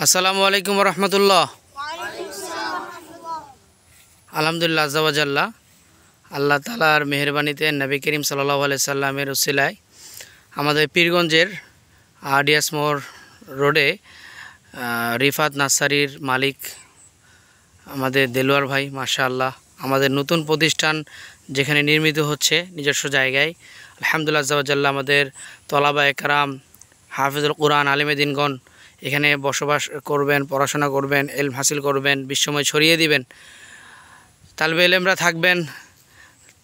আসসালামু আলাইকুম রহমতুল্লাহ। আলহামদুলিল্লাহ আজ্জাওয়াজাল্লাহ, আল্লাহ তালার মেহরবানিতে নবী করিম সাল্লাল্লাহু আলাইহি সাল্লামের উসিলায় আমাদের পীরগঞ্জের আরডিএস মোড় রোডে রিফাত নার্সারির মালিক আমাদের দেলোয়ার ভাই, মাশাআল্লাহ আমাদের নতুন প্রতিষ্ঠান যেখানে নির্মিত হচ্ছে নিজস্ব জায়গায়। আলহামদুলিল্লাহ আজ্জাওয়াজাল্লাহ, আমাদের তলাবা একরাম, হাফিজুল কুরআন, আলিমে দিনগণ এখানে বসবাস করবেন, পড়াশোনা করবেন, ইলম হাসিল করবেন, বিশ্বময় ছড়িয়ে দিবেন। তালবে ইলমরা থাকবেন,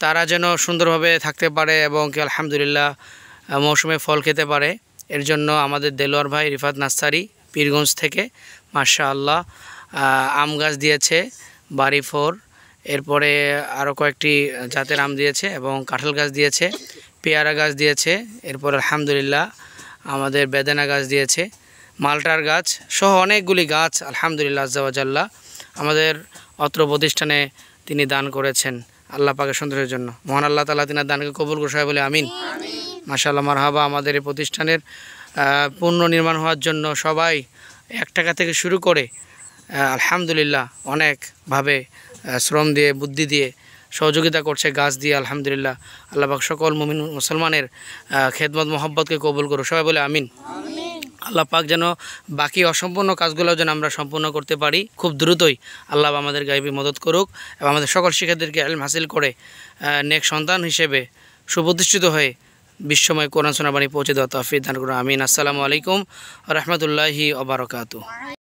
তারা যেন সুন্দরভাবে থাকতে পারে এবং কি আলহামদুলিল্লাহ মৌসুমে ফল খেতে পারে। এর জন্য আমাদের দেলোয়ার ভাই রিফাত নার্সারি পীরগঞ্জ থেকে মাশাআল্লাহ আম গাছ দিয়েছে বাড়ি 4, এরপরে আরও কয়েকটি জাতের আম দিয়েছে এবং কাঁঠাল গাছ দিয়েছে, পেয়ারা গাছ দিয়েছে, এরপর আলহামদুলিল্লাহ আমাদের বেদানা গাছ দিয়েছে, মালটার গাছ সহ অনেকগুলি গাছ আলহামদুলিল্লাহ আজ্জাওয়াজাল্লাহ আমাদের অত্র প্রতিষ্ঠানে তিনি দান করেছেন আল্লাহ পাকের সন্তোষের জন্য। মহান আল্লাহ তাআলা তিনার দানকে কবুল করে সবাই বলে আমিন। মাশাআল্লাহ, মারহাবা। আমাদের এই প্রতিষ্ঠানের পূর্ণ নির্মাণ হওয়ার জন্য সবাই 1 টাকা থেকে শুরু করে আলহামদুলিল্লাহ অনেকভাবে শ্রম দিয়ে, বুদ্ধি দিয়ে সহযোগিতা করছে, গাছ দিয়ে। আলহামদুলিল্লাহ আল্লাহ পাক সকল মুমিন মুসলমানের খেদমত মোহাব্বতকে কবুল করো সবাই বলে আমিন। আল্লাহ পাক যেন বাকি অসম্পূর্ণ কাজগুলো যেন আমরা সম্পূর্ণ করতে পারি খুব দ্রুতই। আল্লাহ আমাদের গাইবী মদত করুক এবং আমাদের সকল শিক্ষার্থীদেরকে ইলম হাসিল করে নেক সন্তান হিসেবে সুপ্রতিষ্ঠিত হয়ে বিশ্বময় কোরআন সুন্নাহ বাণী পৌঁছে দেওয়া তৌফিক দান করুন আমিন। আসসালামু আলাইকুম ওয়া রাহমাতুল্লাহি ওয়া বারাকাতুহু।